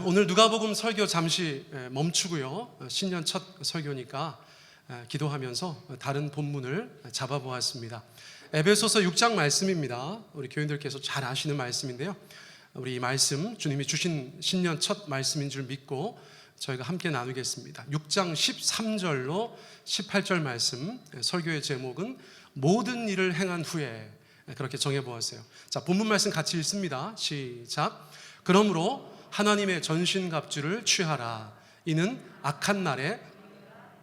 오늘 누가복음 설교 잠시 멈추고요. 신년 첫 설교니까 기도하면서 다른 본문을 잡아보았습니다. 에베소서 6장 말씀입니다. 우리 교인들께서 잘 아시는 말씀인데요. 우리 이 말씀 주님이 주신 신년 첫 말씀인 줄 믿고 저희가 함께 나누겠습니다. 6장 13절로 18절 말씀, 설교의 제목은 모든 일을 행한 후에, 그렇게 정해보았어요. 자, 본문 말씀 같이 읽습니다. 시작. 그러므로 하나님의 전신갑주를 취하라. 이는 악한 날에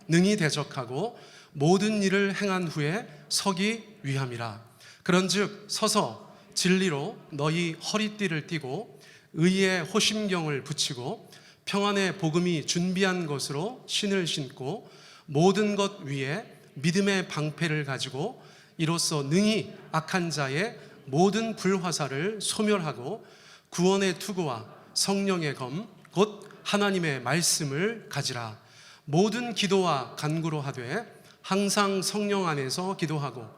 능히 대적하고 모든 일을 행한 후에 서기 위함이라. 그런즉 서서 진리로 너희 허리띠를 띠고 의의 호심경을 붙이고 평안의 복음이 준비한 것으로 신을 신고 모든 것 위에 믿음의 방패를 가지고 이로써 능히 악한 자의 모든 불화살을 소멸하고 구원의 투구와 성령의 검 곧 하나님의 말씀을 가지라. 모든 기도와 간구로 하되 항상 성령 안에서 기도하고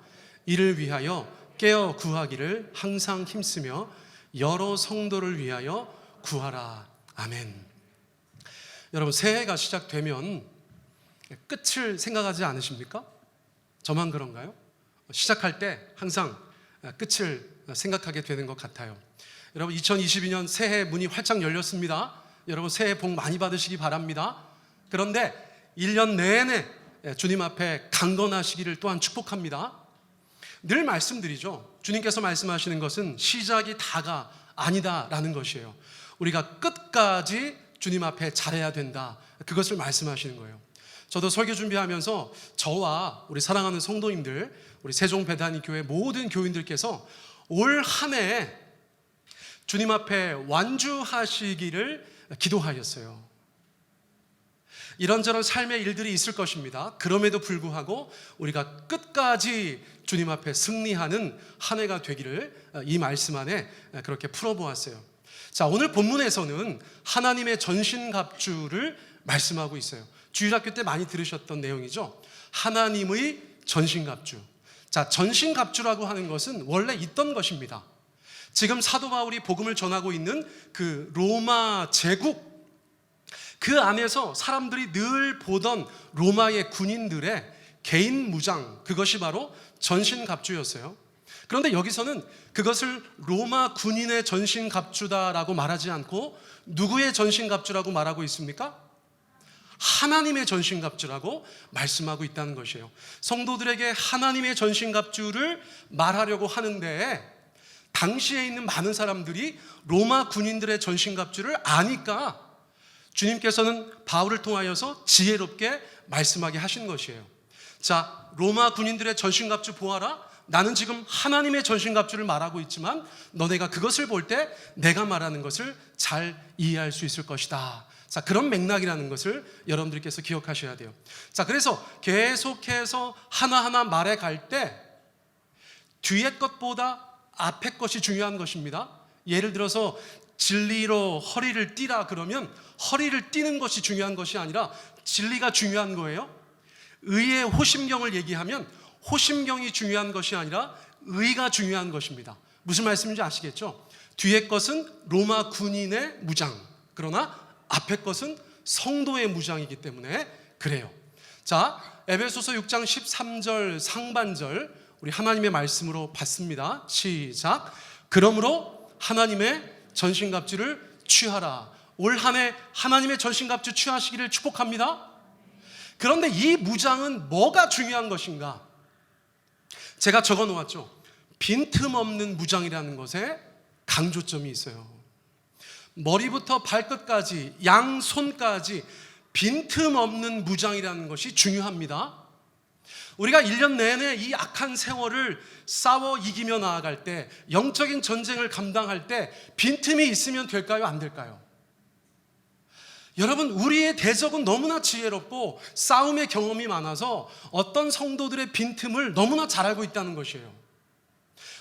이를 위하여 깨어 구하기를 항상 힘쓰며 여러 성도를 위하여 구하라. 아멘. 여러분, 새해가 시작되면 끝을 생각하지 않으십니까? 저만 그런가요? 시작할 때 항상 끝을 생각하게 되는 것 같아요. 여러분, 2022년 새해 문이 활짝 열렸습니다. 여러분, 새해 복 많이 받으시기 바랍니다. 그런데 1년 내내 주님 앞에 강건하시기를 또한 축복합니다. 늘 말씀드리죠. 주님께서 말씀하시는 것은 시작이 다가 아니다라는 것이에요. 우리가 끝까지 주님 앞에 잘해야 된다. 그것을 말씀하시는 거예요. 저도 설교 준비하면서 저와 우리 사랑하는 성도님들, 우리 세종배단위교회 모든 교인들께서 올 한 해 주님 앞에 완주하시기를 기도하였어요. 이런저런 삶의 일들이 있을 것입니다. 그럼에도 불구하고 우리가 끝까지 주님 앞에 승리하는 한 해가 되기를 이 말씀 안에 그렇게 풀어보았어요. 자, 오늘 본문에서는 하나님의 전신갑주를 말씀하고 있어요. 주일학교 때 많이 들으셨던 내용이죠. 하나님의 전신갑주. 자, 전신갑주라고 하는 것은 원래 있던 것입니다. 지금 사도 바울이 복음을 전하고 있는 그 로마 제국, 그 안에서 사람들이 늘 보던 로마의 군인들의 개인 무장, 그것이 바로 전신갑주였어요. 그런데 여기서는 그것을 로마 군인의 전신갑주다라고 말하지 않고 누구의 전신갑주라고 말하고 있습니까? 하나님의 전신갑주라고 말씀하고 있다는 것이에요. 성도들에게 하나님의 전신갑주를 말하려고 하는데 당시에 있는 많은 사람들이 로마 군인들의 전신갑주를 아니까 주님께서는 바울을 통하여서 지혜롭게 말씀하게 하신 것이에요. 자, 로마 군인들의 전신갑주 보아라. 나는 지금 하나님의 전신갑주를 말하고 있지만 너네가 그것을 볼 때 내가 말하는 것을 잘 이해할 수 있을 것이다. 자, 그런 맥락이라는 것을 여러분들께서 기억하셔야 돼요. 자, 그래서 계속해서 하나하나 말해 갈 때 뒤에 것보다 앞에 것이 중요한 것입니다. 예를 들어서 진리로 허리를 띠라 그러면 허리를 띠는 것이 중요한 것이 아니라 진리가 중요한 거예요. 의의 호심경을 얘기하면 호심경이 중요한 것이 아니라 의가 중요한 것입니다. 무슨 말씀인지 아시겠죠? 뒤에 것은 로마 군인의 무장, 그러나 앞에 것은 성도의 무장이기 때문에 그래요. 자, 에베소서 6장 13절 상반절 우리 하나님의 말씀으로 봤습니다. 시작. 그러므로 하나님의 전신갑주를 취하라. 올 한 해 하나님의 전신갑주 취하시기를 축복합니다. 그런데 이 무장은 뭐가 중요한 것인가? 제가 적어 놓았죠. 빈틈없는 무장이라는 것에 강조점이 있어요. 머리부터 발끝까지, 양손까지 빈틈없는 무장이라는 것이 중요합니다. 우리가 1년 내내 이 악한 세월을 싸워 이기며 나아갈 때, 영적인 전쟁을 감당할 때 빈틈이 있으면 될까요? 안 될까요? 여러분, 우리의 대적은 너무나 지혜롭고 싸움의 경험이 많아서 어떤 성도들의 빈틈을 너무나 잘 알고 있다는 것이에요.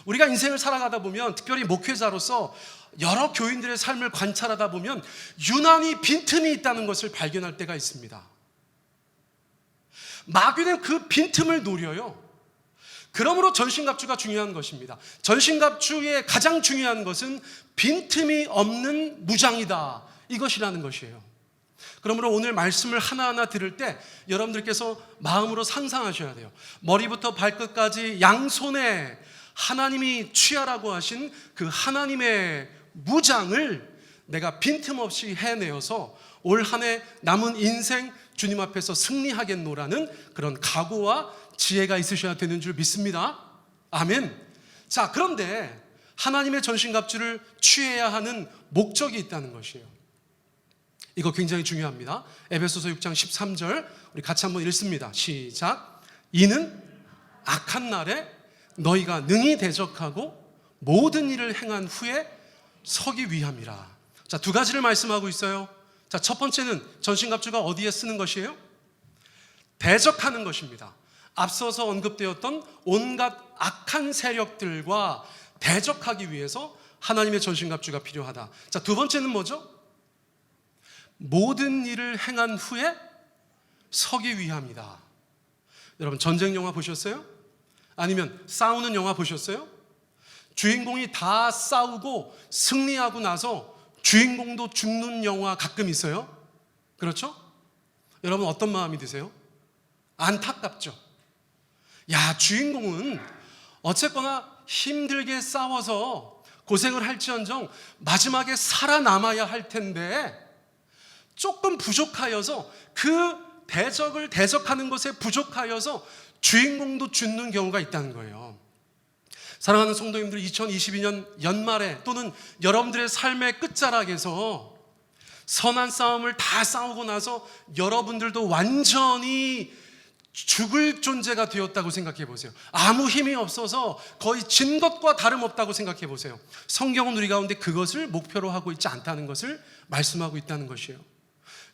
우리가 인생을 살아가다 보면, 특별히 목회자로서 여러 교인들의 삶을 관찰하다 보면 유난히 빈틈이 있다는 것을 발견할 때가 있습니다. 마귀는 그 빈틈을 노려요. 그러므로 전신갑주가 중요한 것입니다. 전신갑주의 가장 중요한 것은 빈틈이 없는 무장이다. 이것이라는 것이에요. 그러므로 오늘 말씀을 하나하나 들을 때 여러분들께서 마음으로 상상하셔야 돼요. 머리부터 발끝까지 양손에 하나님이 취하라고 하신 그 하나님의 무장을 내가 빈틈없이 해내어서 올 한 해 남은 인생 주님 앞에서 승리하겠노라는 그런 각오와 지혜가 있으셔야 되는 줄 믿습니다. 아멘. 자, 그런데 하나님의 전신갑주를 취해야 하는 목적이 있다는 것이에요. 이거 굉장히 중요합니다. 에베소서 6장 13절 우리 같이 한번 읽습니다. 시작. 이는 악한 날에 너희가 능히 대적하고 모든 일을 행한 후에 서기 위함이라. 자, 두 가지를 말씀하고 있어요. 자, 첫 번째는 전신갑주가 어디에 쓰는 것이에요? 대적하는 것입니다. 앞서서 언급되었던 온갖 악한 세력들과 대적하기 위해서 하나님의 전신갑주가 필요하다. 자, 두 번째는 뭐죠? 모든 일을 행한 후에 서기 위함이다. 여러분, 전쟁 영화 보셨어요? 아니면 싸우는 영화 보셨어요? 주인공이 다 싸우고 승리하고 나서 주인공도 죽는 영화 가끔 있어요. 그렇죠? 여러분, 어떤 마음이 드세요? 안타깝죠? 야, 주인공은 어쨌거나 힘들게 싸워서 고생을 할지언정 마지막에 살아남아야 할 텐데 조금 부족하여서 그 대적을 대적하는 것에 부족하여서 주인공도 죽는 경우가 있다는 거예요. 사랑하는 성도님들, 2022년 연말에 또는 여러분들의 삶의 끝자락에서 선한 싸움을 다 싸우고 나서 여러분들도 완전히 죽을 존재가 되었다고 생각해 보세요. 아무 힘이 없어서 거의 진 것과 다름없다고 생각해 보세요. 성경은 우리 가운데 그것을 목표로 하고 있지 않다는 것을 말씀하고 있다는 것이에요.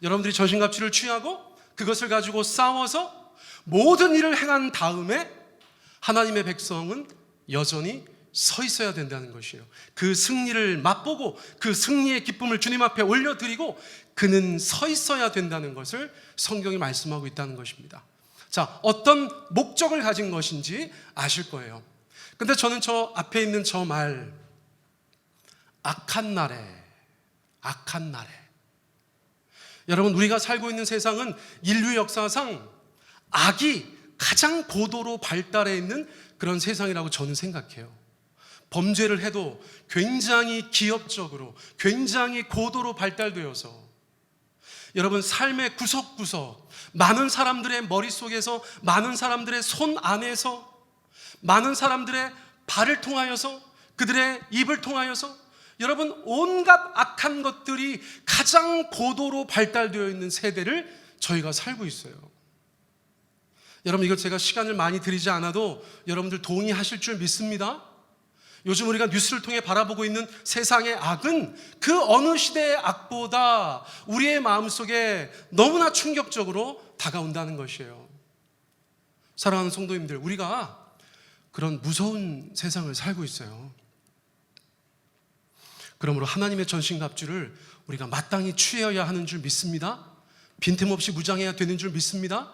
여러분들이 전신갑주를 취하고 그것을 가지고 싸워서 모든 일을 행한 다음에 하나님의 백성은 여전히 서 있어야 된다는 것이에요. 그 승리를 맛보고 그 승리의 기쁨을 주님 앞에 올려드리고 그는 서 있어야 된다는 것을 성경이 말씀하고 있다는 것입니다. 자, 어떤 목적을 가진 것인지 아실 거예요. 근데 저는 저 앞에 있는 저 말, 악한 날에, 악한 날에. 여러분, 우리가 살고 있는 세상은 인류 역사상 악이 가장 고도로 발달해 있는 그런 세상이라고 저는 생각해요. 범죄를 해도 굉장히 기업적으로, 굉장히 고도로 발달되어서 여러분, 삶의 구석구석, 많은 사람들의 머릿속에서, 많은 사람들의 손 안에서, 많은 사람들의 발을 통하여서, 그들의 입을 통하여서 여러분, 온갖 악한 것들이 가장 고도로 발달되어 있는 세대를 저희가 살고 있어요. 여러분, 이거 제가 시간을 많이 들이지 않아도 여러분들 동의하실 줄 믿습니다. 요즘 우리가 뉴스를 통해 바라보고 있는 세상의 악은 그 어느 시대의 악보다 우리의 마음속에 너무나 충격적으로 다가온다는 것이에요. 사랑하는 성도님들, 우리가 그런 무서운 세상을 살고 있어요. 그러므로 하나님의 전신갑주를 우리가 마땅히 취해야 하는 줄 믿습니다. 빈틈없이 무장해야 되는 줄 믿습니다.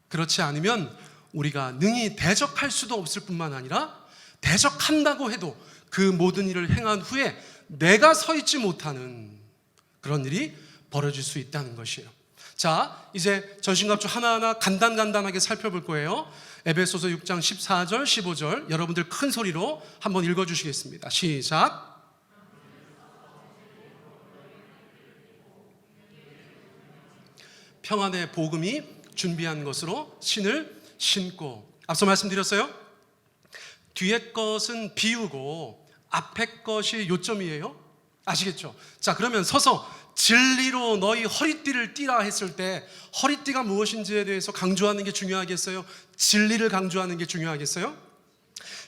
그렇지 않으면 우리가 능히 대적할 수도 없을 뿐만 아니라 대적한다고 해도 그 모든 일을 행한 후에 내가 서 있지 못하는 그런 일이 벌어질 수 있다는 것이에요. 자, 이제 전신갑주 하나하나 간단하게 살펴볼 거예요. 에베소서 6장 14절, 15절 여러분들 큰 소리로 한번 읽어주시겠습니다. 시작. 평안의 복음이 준비한 것으로 신을 신고. 앞서 말씀드렸어요. 뒤에 것은 비우고 앞에 것이 요점이에요. 아시겠죠? 자, 그러면 서서 진리로 너희 허리띠를 띠라 했을 때 허리띠가 무엇인지에 대해서 강조하는 게 중요하겠어요? 진리를 강조하는 게 중요하겠어요?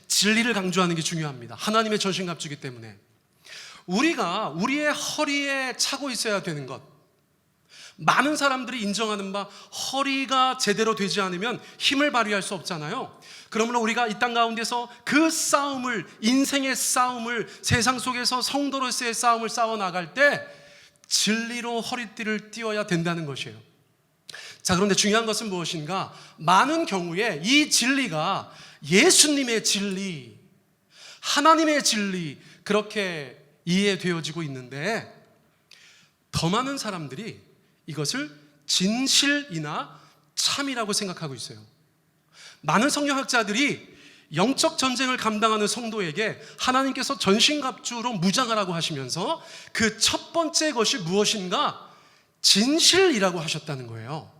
진리를 강조하는 게 중요합니다. 하나님의 전신갑주이기 때문에 우리가 우리의 허리에 차고 있어야 되는 것, 많은 사람들이 인정하는 바, 허리가 제대로 되지 않으면 힘을 발휘할 수 없잖아요. 그러므로 우리가 이 땅 가운데서 그 싸움을, 인생의 싸움을, 세상 속에서 성도로서의 싸움을 싸워나갈 때 진리로 허리띠를 띄워야 된다는 것이에요. 자, 그런데 중요한 것은 무엇인가? 많은 경우에 이 진리가 예수님의 진리, 하나님의 진리, 그렇게 이해되어지고 있는데 더 많은 사람들이 이것을 진실이나 참이라고 생각하고 있어요. 많은 성경학자들이 영적 전쟁을 감당하는 성도에게 하나님께서 전신갑주로 무장하라고 하시면서 그 첫 번째 것이 무엇인가? 진실이라고 하셨다는 거예요.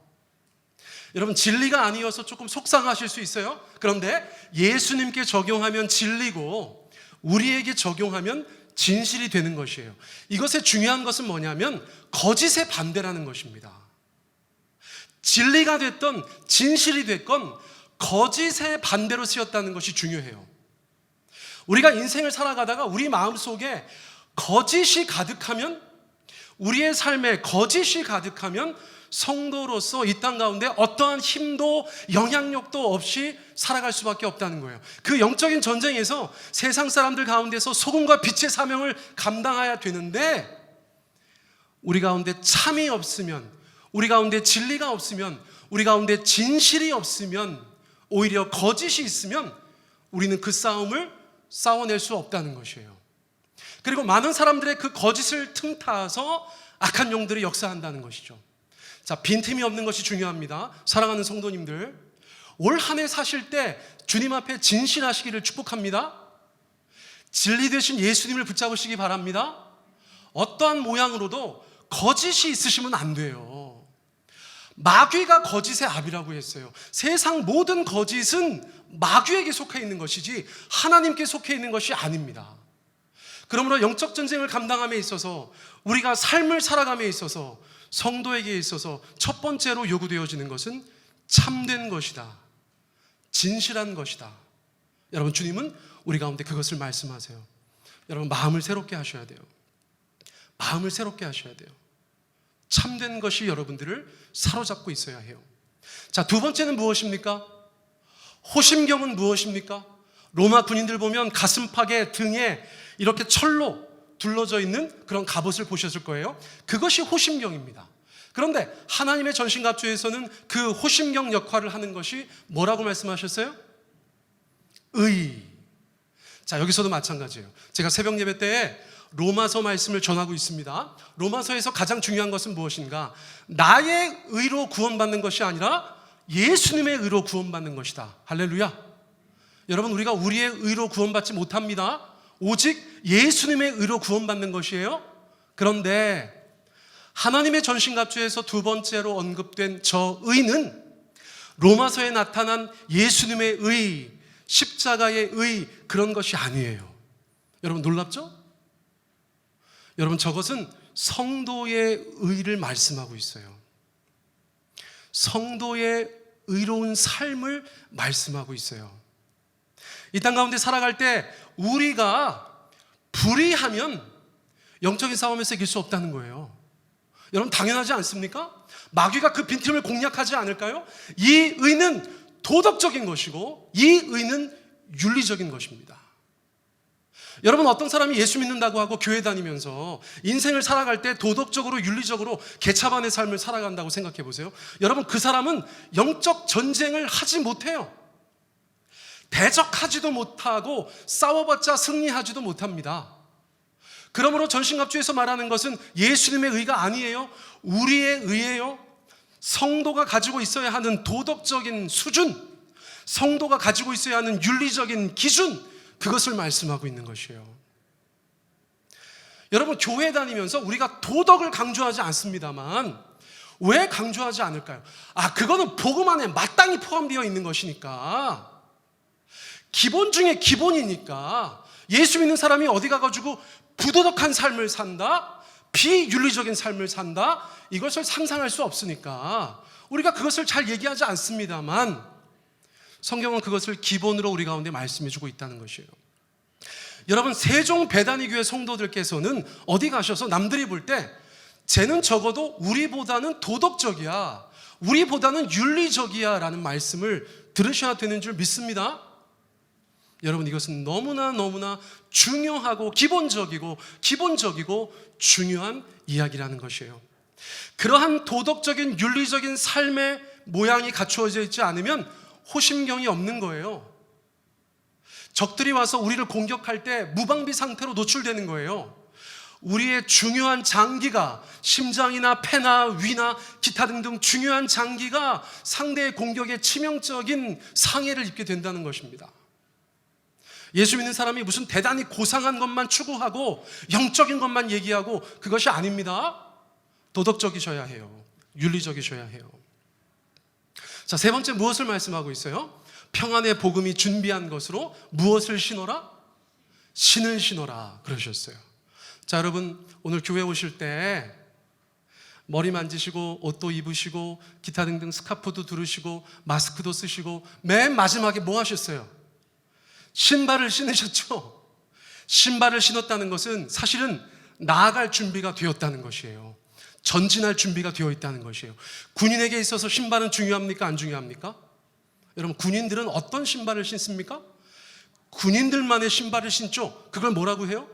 여러분, 진리가 아니어서 조금 속상하실 수 있어요. 그런데 예수님께 적용하면 진리고 우리에게 적용하면 진실이 되는 것이에요. 이것의 중요한 것은 뭐냐면 거짓의 반대라는 것입니다. 진리가 됐던 진실이 됐건 거짓의 반대로 쓰였다는 것이 중요해요. 우리가 인생을 살아가다가 우리 마음속에 거짓이 가득하면, 우리의 삶에 거짓이 가득하면 성도로서 이 땅 가운데 어떠한 힘도 영향력도 없이 살아갈 수밖에 없다는 거예요. 그 영적인 전쟁에서 세상 사람들 가운데서 소금과 빛의 사명을 감당해야 되는데, 우리 가운데 참이 없으면, 우리 가운데 진리가 없으면, 우리 가운데 진실이 없으면, 오히려 거짓이 있으면 우리는 그 싸움을 싸워낼 수 없다는 것이에요. 그리고 많은 사람들의 그 거짓을 틈타서 악한 영들이 역사한다는 것이죠. 자, 빈틈이 없는 것이 중요합니다. 사랑하는 성도님들, 올 한 해 사실 때 주님 앞에 진실하시기를 축복합니다. 진리 되신 예수님을 붙잡으시기 바랍니다. 어떠한 모양으로도 거짓이 있으시면 안 돼요. 마귀가 거짓의 압이라고 했어요. 세상 모든 거짓은 마귀에게 속해 있는 것이지 하나님께 속해 있는 것이 아닙니다. 그러므로 영적 전쟁을 감당함에 있어서, 우리가 삶을 살아감에 있어서, 성도에게 있어서 첫 번째로 요구되어지는 것은 참된 것이다, 진실한 것이다. 여러분, 주님은 우리 가운데 그것을 말씀하세요. 여러분, 마음을 새롭게 하셔야 돼요. 마음을 새롭게 하셔야 돼요. 참된 것이 여러분들을 사로잡고 있어야 해요. 자, 두 번째는 무엇입니까? 호심경은 무엇입니까? 로마 군인들 보면 가슴팍에 등에 이렇게 철로 둘러져 있는 그런 갑옷을 보셨을 거예요. 그것이 호심경입니다. 그런데 하나님의 전신갑주에서는 그 호심경 역할을 하는 것이 뭐라고 말씀하셨어요? 의. 자, 여기서도 마찬가지예요. 제가 새벽 예배 때에 로마서 말씀을 전하고 있습니다. 로마서에서 가장 중요한 것은 무엇인가? 나의 의로 구원받는 것이 아니라 예수님의 의로 구원받는 것이다. 할렐루야. 여러분, 우리가 우리의 의로 구원받지 못합니다. 오직 예수님의 의로 구원받는 것이에요. 그런데 하나님의 전신갑주에서 두 번째로 언급된 저 의는 로마서에 나타난 예수님의 의, 십자가의 의, 그런 것이 아니에요. 여러분, 놀랍죠? 여러분, 저것은 성도의 의를 말씀하고 있어요. 성도의 의로운 삶을 말씀하고 있어요. 이 땅 가운데 살아갈 때 우리가 불의하면 영적인 싸움에서 이길 수 없다는 거예요. 여러분, 당연하지 않습니까? 마귀가 그 빈틈을 공략하지 않을까요? 이 의는 도덕적인 것이고 이 의는 윤리적인 것입니다. 여러분, 어떤 사람이 예수 믿는다고 하고 교회 다니면서 인생을 살아갈 때 도덕적으로 윤리적으로 개차반의 삶을 살아간다고 생각해 보세요. 여러분, 그 사람은 영적 전쟁을 하지 못해요. 대적하지도 못하고 싸워봤자 승리하지도 못합니다. 그러므로 전신갑주에서 말하는 것은 예수님의 의가 아니에요. 우리의 의예요. 성도가 가지고 있어야 하는 도덕적인 수준, 성도가 가지고 있어야 하는 윤리적인 기준, 그것을 말씀하고 있는 것이에요. 여러분, 교회 다니면서 우리가 도덕을 강조하지 않습니다만 왜 강조하지 않을까요? 그거는 복음 안에 마땅히 포함되어 있는 것이니까, 기본 중에 기본이니까. 예수 믿는 사람이 어디 가가지고 부도덕한 삶을 산다, 비윤리적인 삶을 산다, 이것을 상상할 수 없으니까 우리가 그것을 잘 얘기하지 않습니다만 성경은 그것을 기본으로 우리 가운데 말씀해주고 있다는 것이에요. 여러분, 세종 배단위교회 성도들께서는 어디 가셔서 남들이 볼 때 쟤는 적어도 우리보다는 도덕적이야, 우리보다는 윤리적이야 라는 말씀을 들으셔야 되는 줄 믿습니다. 여러분, 이것은 너무나 중요하고 기본적이고 중요한 이야기라는 것이에요. 그러한 도덕적인 윤리적인 삶의 모양이 갖추어져 있지 않으면 호심경이 없는 거예요. 적들이 와서 우리를 공격할 때 무방비 상태로 노출되는 거예요. 우리의 중요한 장기가, 심장이나 폐나 위나 기타 등등 중요한 장기가 상대의 공격에 치명적인 상해를 입게 된다는 것입니다. 예수 믿는 사람이 무슨 대단히 고상한 것만 추구하고 영적인 것만 얘기하고 그것이 아닙니다. 도덕적이셔야 해요. 윤리적이셔야 해요. 자, 세 번째 무엇을 말씀하고 있어요? 평안의 복음이 준비한 것으로 무엇을 신어라? 신을 신어라 그러셨어요. 자, 여러분 오늘 교회 오실 때 머리 만지시고 옷도 입으시고 기타 등등 스카프도 두르시고 마스크도 쓰시고 맨 마지막에 뭐 하셨어요? 신발을 신으셨죠? 신발을 신었다는 것은 사실은 나아갈 준비가 되었다는 것이에요. 전진할 준비가 되어 있다는 것이에요. 군인에게 있어서 신발은 중요합니까? 안 중요합니까? 여러분 군인들은 어떤 신발을 신습니까? 군인들만의 신발을 신죠. 그걸 뭐라고 해요?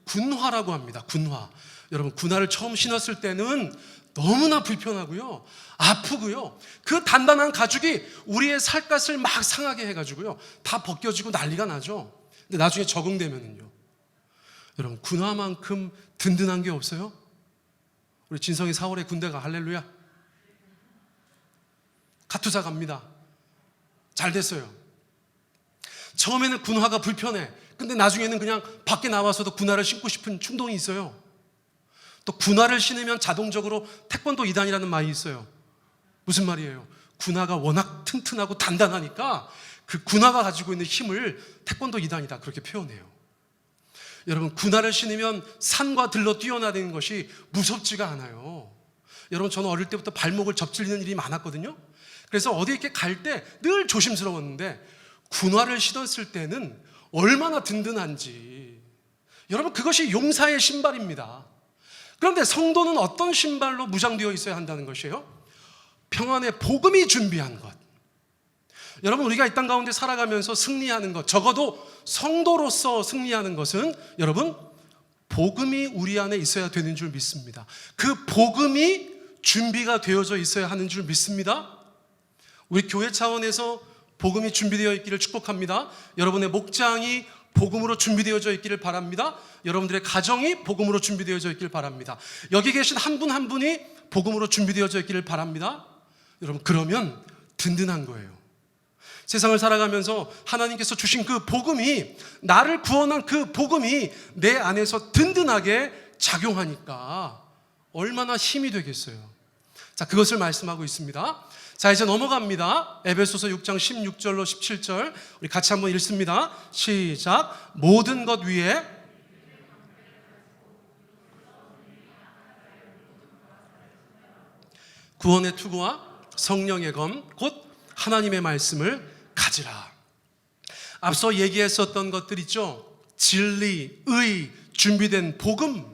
군화라고 합니다. 군화. 여러분 군화를 처음 신었을 때는 너무나 불편하고요, 아프고요, 그 단단한 가죽이 우리의 살갗을 막 상하게 해가지고요 다 벗겨지고 난리가 나죠. 근데 나중에 적응되면은요, 여러분 군화만큼 든든한 게 없어요. 우리 진성이 4월에 군대가, 할렐루야. 카투사 갑니다. 잘 됐어요. 처음에는 군화가 불편해. 근데 나중에는 그냥 밖에 나와서도 군화를 신고 싶은 충동이 있어요. 또 군화를 신으면 자동적으로 태권도 2단이라는 말이 있어요. 무슨 말이에요? 군화가 워낙 튼튼하고 단단하니까 그 군화가 가지고 있는 힘을 태권도 2단이다 그렇게 표현해요. 여러분 군화를 신으면 산과 들로 뛰어나다니는 것이 무섭지가 않아요. 여러분 저는 어릴 때부터 발목을 접질리는 일이 많았거든요. 그래서 어디 이렇게 갈 때 늘 조심스러웠는데 군화를 신었을 때는 얼마나 든든한지. 여러분 그것이 용사의 신발입니다. 그런데 성도는 어떤 신발로 무장되어 있어야 한다는 것이에요? 평안의 복음이 준비한 것. 여러분 우리가 이 땅 가운데 살아가면서 승리하는 것, 적어도 성도로서 승리하는 것은 여러분 복음이 우리 안에 있어야 되는 줄 믿습니다. 그 복음이 준비가 되어져 있어야 하는 줄 믿습니다. 우리 교회 차원에서 복음이 준비되어 있기를 축복합니다. 여러분의 목장이 복음으로 준비되어져 있기를 바랍니다. 여러분들의 가정이 복음으로 준비되어져 있기를 바랍니다. 여기 계신 한 분 한 분이 복음으로 준비되어져 있기를 바랍니다. 여러분 그러면 든든한 거예요. 세상을 살아가면서 하나님께서 주신 그 복음이, 나를 구원한 그 복음이 내 안에서 든든하게 작용하니까 얼마나 힘이 되겠어요. 자, 그것을 말씀하고 있습니다. 자, 이제 넘어갑니다. 에베소서 6장 16절로 17절 우리 같이 한번 읽습니다. 시작. 모든 것 위에 구원의 투구와 성령의 검 곧 하나님의 말씀을 가지라. 앞서 얘기했었던 것들 있죠. 진리, 의, 준비된 복음,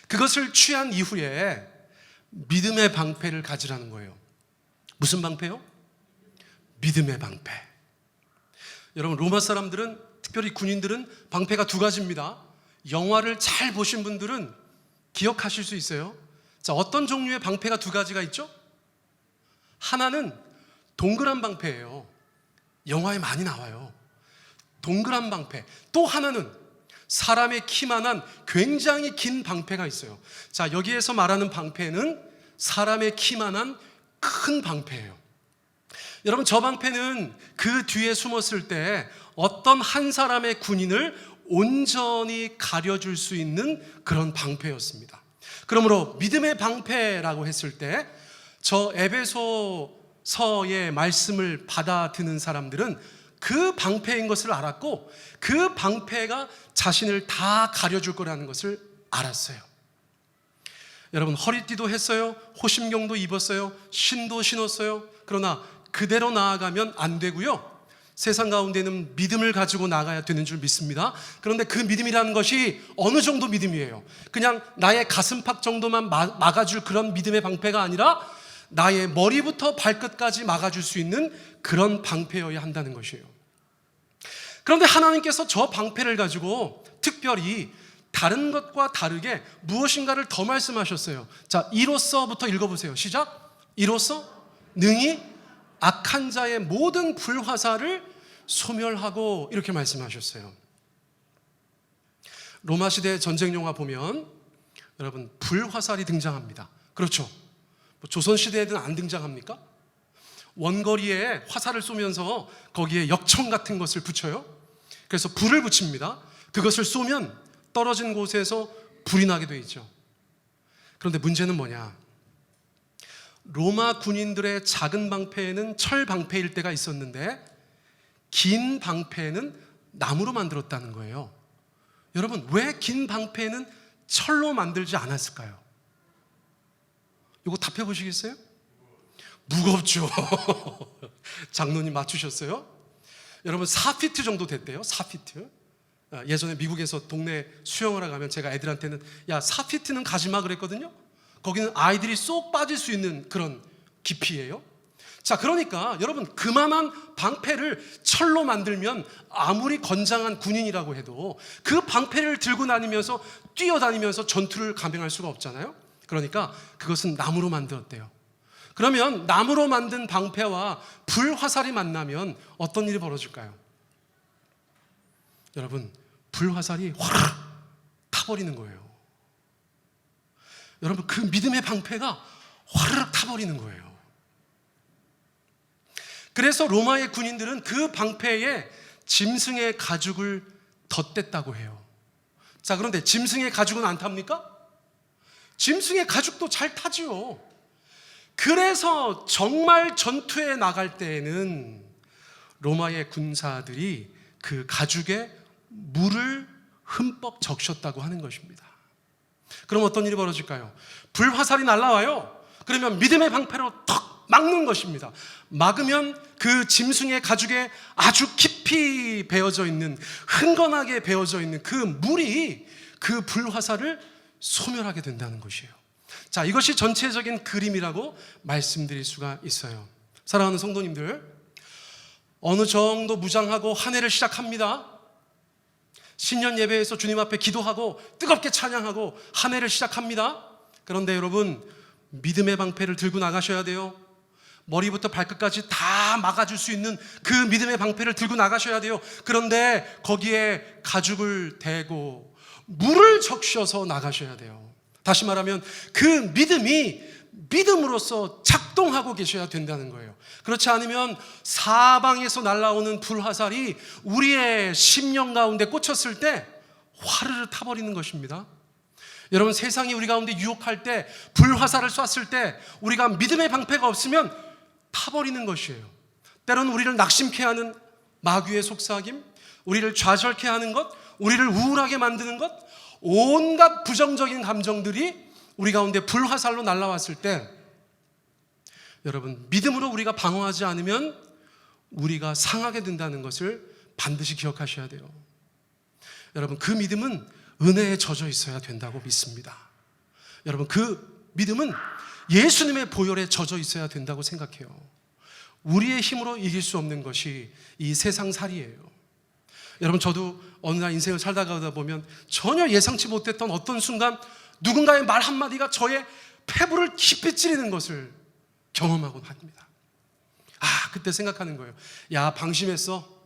그것을 취한 이후에 믿음의 방패를 가지라는 거예요. 무슨 방패요? 믿음의 방패. 여러분 로마 사람들은, 특별히 군인들은 방패가 두 가지입니다. 영화를 잘 보신 분들은 기억하실 수 있어요. 자, 어떤 종류의 방패가 두 가지가 있죠? 하나는 동그란 방패예요. 영화에 많이 나와요. 동그란 방패. 또 하나는 사람의 키만한 굉장히 긴 방패가 있어요. 자, 여기에서 말하는 방패는 사람의 키만한 큰 방패예요. 여러분 저 방패는 그 뒤에 숨었을 때 어떤 한 사람의 군인을 온전히 가려줄 수 있는 그런 방패였습니다. 그러므로 믿음의 방패라고 했을 때 저 에베소서의 말씀을 받아드는 사람들은 그 방패인 것을 알았고 그 방패가 자신을 다 가려줄 거라는 것을 알았어요. 여러분 허리띠도 했어요. 호심경도 입었어요. 신도 신었어요. 그러나 그대로 나아가면 안 되고요. 세상 가운데는 믿음을 가지고 나가야 되는 줄 믿습니다. 그런데 그 믿음이라는 것이 어느 정도 믿음이에요? 그냥 나의 가슴팍 정도만 막아줄 그런 믿음의 방패가 아니라 나의 머리부터 발끝까지 막아줄 수 있는 그런 방패여야 한다는 것이에요. 그런데 하나님께서 저 방패를 가지고 특별히 다른 것과 다르게 무엇인가를 더 말씀하셨어요. 자, 이로써부터 읽어보세요. 시작. 이로써 능히 악한 자의 모든 불화살을 소멸하고, 이렇게 말씀하셨어요. 로마 시대 전쟁 영화 보면 여러분, 불화살이 등장합니다. 그렇죠? 조선시대에는 안 등장합니까? 원거리에 화살을 쏘면서 거기에 역청 같은 것을 붙여요. 그래서 불을 붙입니다. 그것을 쏘면 떨어진 곳에서 불이 나게 돼 있죠. 그런데 문제는 뭐냐? 로마 군인들의 작은 방패에는 철 방패일 때가 있었는데 긴 방패는 나무로 만들었다는 거예요. 여러분, 왜 긴 방패는 철로 만들지 않았을까요? 이거 답해 보시겠어요? 무겁죠. 장로님 맞추셨어요? 여러분, 4피트 정도 됐대요. 4피트. 예전에 미국에서 동네 수영을 하러 가면 제가 애들한테는 야, 4피트는 가지마 그랬거든요. 거기는 아이들이 쏙 빠질 수 있는 그런 깊이예요. 자, 그러니까 여러분, 그만한 방패를 철로 만들면 아무리 건장한 군인이라고 해도 그 방패를 들고 다니면서 뛰어다니면서 전투를 감행할 수가 없잖아요. 그러니까 그것은 나무로 만들었대요. 그러면 나무로 만든 방패와 불화살이 만나면 어떤 일이 벌어질까요? 여러분, 불화살이 화르르 타버리는 거예요. 여러분, 그 믿음의 방패가 화르르 타버리는 거예요. 그래서 로마의 군인들은 그 방패에 짐승의 가죽을 덧댔다고 해요. 자, 그런데 짐승의 가죽은 안 탑니까? 짐승의 가죽도 잘 타지요. 그래서 정말 전투에 나갈 때에는 로마의 군사들이 그 가죽에 물을 흠뻑 적셨다고 하는 것입니다. 그럼 어떤 일이 벌어질까요? 불화살이 날아와요. 그러면 믿음의 방패로 턱 막는 것입니다. 막으면 그 짐승의 가죽에 아주 깊이 배어져 있는, 흥건하게 배어져 있는 그 물이 그 불화살을 소멸하게 된다는 것이에요. 자, 이것이 전체적인 그림이라고 말씀드릴 수가 있어요. 사랑하는 성도님들, 어느 정도 무장하고 한 해를 시작합니다. 신년 예배에서 주님 앞에 기도하고 뜨겁게 찬양하고 한 해를 시작합니다. 그런데 여러분, 믿음의 방패를 들고 나가셔야 돼요. 머리부터 발끝까지 다 막아줄 수 있는 그 믿음의 방패를 들고 나가셔야 돼요. 그런데 거기에 가죽을 대고 물을 적셔서 나가셔야 돼요. 다시 말하면 그 믿음이 믿음으로써 작동하고 계셔야 된다는 거예요. 그렇지 않으면 사방에서 날아오는 불화살이 우리의 심령 가운데 꽂혔을 때 화르르 타버리는 것입니다. 여러분, 세상이 우리 가운데 유혹할 때, 불화살을 쐈을 때 우리가 믿음의 방패가 없으면 타버리는 것이에요. 때로는 우리를 낙심케 하는 마귀의 속삭임, 우리를 좌절케 하는 것, 우리를 우울하게 만드는 것, 온갖 부정적인 감정들이 우리 가운데 불화살로 날아왔을 때 여러분, 믿음으로 우리가 방어하지 않으면 우리가 상하게 된다는 것을 반드시 기억하셔야 돼요. 여러분, 그 믿음은 은혜에 젖어 있어야 된다고 믿습니다. 여러분, 그 믿음은 예수님의 보혈에 젖어 있어야 된다고 생각해요. 우리의 힘으로 이길 수 없는 것이 이 세상살이에요. 여러분, 저도 어느 날 인생을 살다가 보면 전혀 예상치 못했던 어떤 순간 누군가의 말 한마디가 저의 폐부를 깊이 찌르는 것을 경험하곤 합니다. 그때 생각하는 거예요. 야, 방심했어.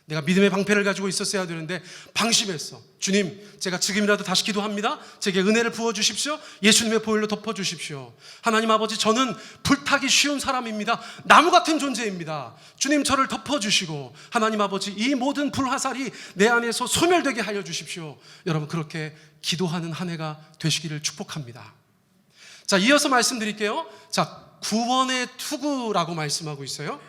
내가 믿음의 방패를 가지고 있었어야 되는데 방심했어. 주님, 제가 지금이라도 다시 기도합니다. 제게 은혜를 부어주십시오. 예수님의 보혈로 덮어주십시오. 하나님 아버지, 저는 불타기 쉬운 사람입니다. 나무 같은 존재입니다. 주님, 저를 덮어주시고 하나님 아버지, 이 모든 불화살이 내 안에서 소멸되게 하여 주십시오. 여러분, 그렇게 기도하는 한 해가 되시기를 축복합니다. 자, 이어서 말씀드릴게요. 자, 구원의 투구라고 말씀하고 있어요.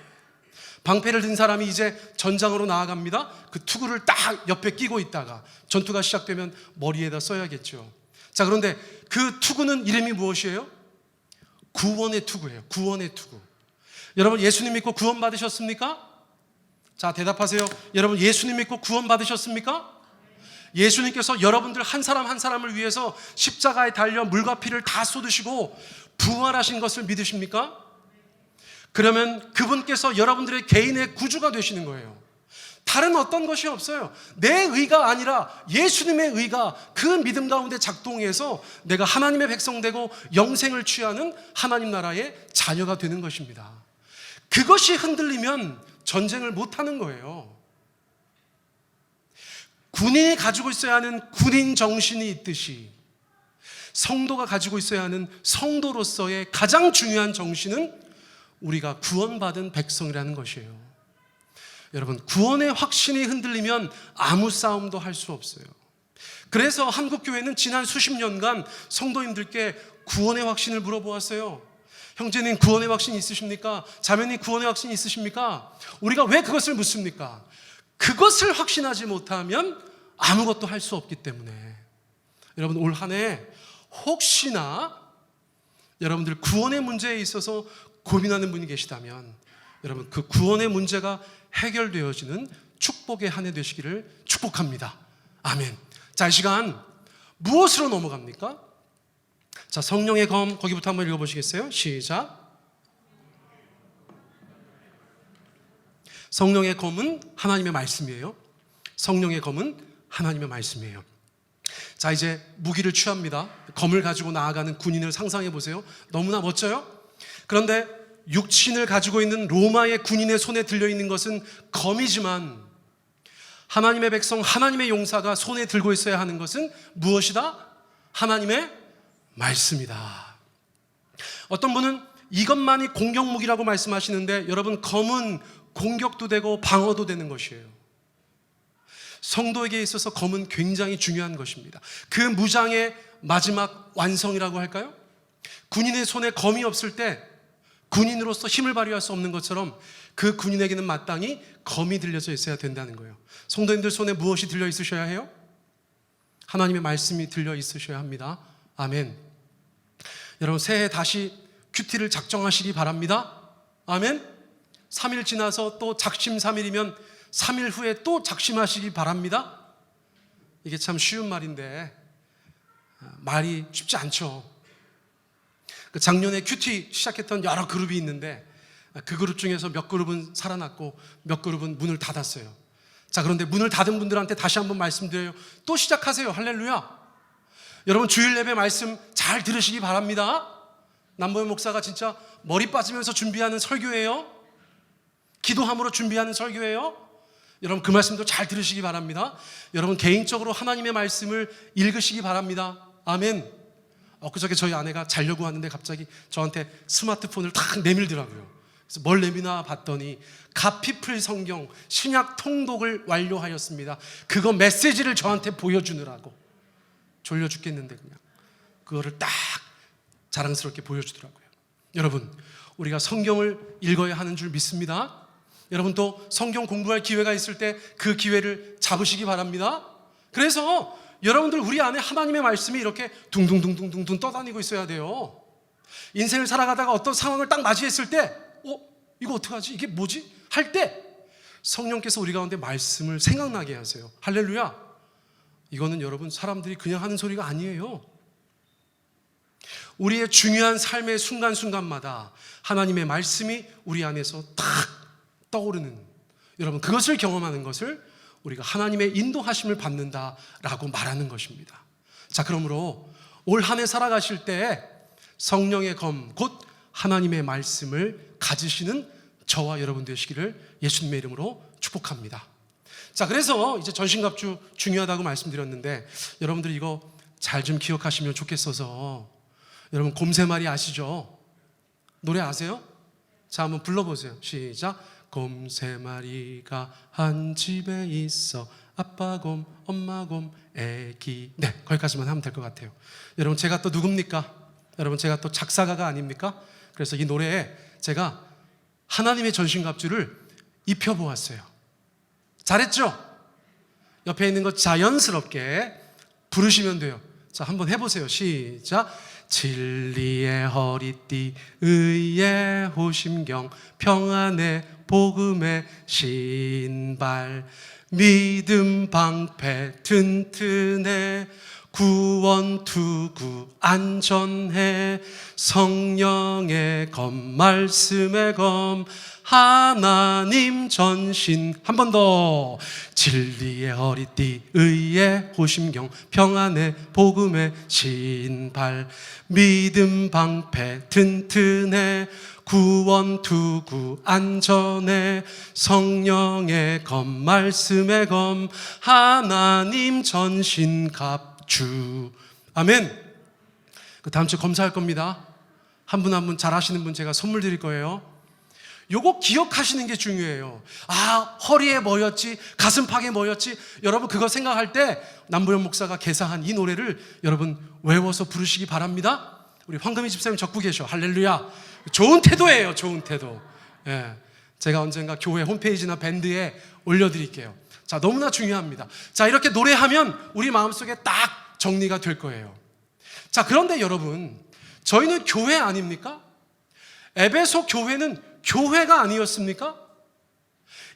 방패를 든 사람이 이제 전장으로 나아갑니다. 그 투구를 딱 옆에 끼고 있다가 전투가 시작되면 머리에다 써야겠죠. 자, 그런데 그 투구는 이름이 무엇이에요? 구원의 투구예요. 구원의 투구. 여러분, 예수님 믿고 구원 받으셨습니까? 자, 대답하세요. 여러분, 예수님 믿고 구원 받으셨습니까? 예수님께서 여러분들 한 사람 한 사람을 위해서 십자가에 달려 물과 피를 다 쏟으시고 부활하신 것을 믿으십니까? 그러면 그분께서 여러분들의 개인의 구주가 되시는 거예요. 다른 어떤 것이 없어요. 내 의가 아니라 예수님의 의가 그 믿음 가운데 작동해서 내가 하나님의 백성 되고 영생을 취하는 하나님 나라의 자녀가 되는 것입니다. 그것이 흔들리면 전쟁을 못하는 거예요. 군인이 가지고 있어야 하는 군인 정신이 있듯이 성도가 가지고 있어야 하는 성도로서의 가장 중요한 정신은 우리가 구원받은 백성이라는 것이에요. 여러분, 구원의 확신이 흔들리면 아무 싸움도 할 수 없어요. 그래서 한국교회는 지난 수십 년간 성도님들께 구원의 확신을 물어보았어요. 형제님, 구원의 확신 있으십니까? 자매님, 구원의 확신 있으십니까? 우리가 왜 그것을 묻습니까? 그것을 확신하지 못하면 아무것도 할 수 없기 때문에. 여러분, 올 한 해 혹시나 여러분들 구원의 문제에 있어서 고민하는 분이 계시다면 여러분, 그 구원의 문제가 해결되어지는 축복의 한 해 되시기를 축복합니다. 아멘. 자, 이 시간 무엇으로 넘어갑니까? 자, 성령의 검, 거기부터 한번 읽어보시겠어요? 시작. 성령의 검은 하나님의 말씀이에요. 성령의 검은 하나님의 말씀이에요. 자, 이제 무기를 취합니다. 검을 가지고 나아가는 군인을 상상해 보세요. 너무나 멋져요? 그런데 육신을 가지고 있는 로마의 군인의 손에 들려있는 것은 검이지만 하나님의 백성, 하나님의 용사가 손에 들고 있어야 하는 것은 무엇이다? 하나님의 말씀이다. 어떤 분은 이것만이 공격무기라고 말씀하시는데 여러분, 검은 공격도 되고 방어도 되는 것이에요. 성도에게 있어서 검은 굉장히 중요한 것입니다. 그 무장의 마지막 완성이라고 할까요? 군인의 손에 검이 없을 때 군인으로서 힘을 발휘할 수 없는 것처럼 그 군인에게는 마땅히 검이 들려져 있어야 된다는 거예요. 성도님들 손에 무엇이 들려 있으셔야 해요? 하나님의 말씀이 들려 있으셔야 합니다. 아멘. 여러분, 새해 다시 큐티를 작정하시기 바랍니다. 아멘. 3일 지나서 또 작심 3일이면 3일 후에 또 작심하시기 바랍니다. 이게 참 쉬운 말인데 말이 쉽지 않죠. 작년에 큐티 시작했던 여러 그룹이 있는데 그 그룹 중에서 몇 그룹은 살아났고 몇 그룹은 문을 닫았어요. 자, 그런데 문을 닫은 분들한테 다시 한번 말씀드려요. 또 시작하세요. 할렐루야. 여러분, 주일 예배 말씀 잘 들으시기 바랍니다. 남보현 목사가 진짜 머리 빠지면서 준비하는 설교예요. 기도함으로 준비하는 설교예요. 여러분, 그 말씀도 잘 들으시기 바랍니다. 여러분, 개인적으로 하나님의 말씀을 읽으시기 바랍니다. 아멘. 엊그저께 저희 아내가 자려고 하는데 갑자기 저한테 스마트폰을 탁 내밀더라고요. 그래서 뭘 내미나 봤더니 가피플 성경 신약 통독을 완료하였습니다. 그거 메시지를 저한테 보여주느라고 졸려 죽겠는데 그냥 그거를 딱 자랑스럽게 보여주더라고요. 여러분, 우리가 성경을 읽어야 하는 줄 믿습니다. 여러분, 또 성경 공부할 기회가 있을 때 그 기회를 잡으시기 바랍니다. 그래서 여러분들 우리 안에 하나님의 말씀이 이렇게 둥둥둥둥둥 떠다니고 있어야 돼요. 인생을 살아가다가 어떤 상황을 딱 맞이했을 때 이거 어떡하지? 이게 뭐지? 할 때 성령께서 우리 가운데 말씀을 생각나게 하세요. 할렐루야. 이거는 여러분, 사람들이 그냥 하는 소리가 아니에요. 우리의 중요한 삶의 순간순간마다 하나님의 말씀이 우리 안에서 탁 떠오르는, 여러분, 그것을 경험하는 것을 우리가 하나님의 인도하심을 받는다라고 말하는 것입니다. 자, 그러므로 올 한 해 살아가실 때 성령의 검, 곧 하나님의 말씀을 가지시는 저와 여러분 되시기를 예수님의 이름으로 축복합니다. 자, 그래서 이제 전신갑주 중요하다고 말씀드렸는데 여러분들 이거 잘 좀 기억하시면 좋겠어서, 여러분 곰새말이 아시죠? 노래 아세요? 자, 한번 불러보세요. 시작. 곰새마리가 한 집에 있어, 아빠 곰, 엄마 곰, 애기. 네, 거기까지만 하면 될 것 같아요. 여러분, 제가 또 누굽니까? 여러분, 제가 또 작사가가 아닙니까? 그래서 이 노래에 제가 하나님의 전신갑주를 입혀보았어요. 잘했죠? 옆에 있는 거 자연스럽게 부르시면 돼요. 자, 한번 해보세요. 시작. 진리의 허리띠, 의의 호심경, 평안의 복음의 신발, 믿음 방패 튼튼해, 구원 투구 안전해, 성령의 검, 말씀의 검, 하나님 전신. 한 번 더. 진리의 허리띠, 의의 호심경, 평안의 복음의 신발, 믿음 방패 튼튼해, 구원 투구 안전해, 성령의 검, 말씀의 검, 하나님 전신 갑주. 아멘. 그 다음 주에 검사할 겁니다. 한 분 한 분 잘하시는 분 제가 선물 드릴 거예요. 요거 기억하시는 게 중요해요. 아, 허리에 뭐였지? 가슴팍에 뭐였지? 여러분 그거 생각할 때 남보영 목사가 개사한 이 노래를 여러분 외워서 부르시기 바랍니다. 우리 황금희 집사님 적고 계셔. 할렐루야. 좋은 태도예요. 좋은 태도. 예, 제가 언젠가 교회 홈페이지나 밴드에 올려드릴게요. 자, 너무나 중요합니다. 자, 이렇게 노래하면 우리 마음속에 딱 정리가 될 거예요. 자, 그런데 여러분, 저희는 교회 아닙니까? 에베소 교회는 교회가 아니었습니까?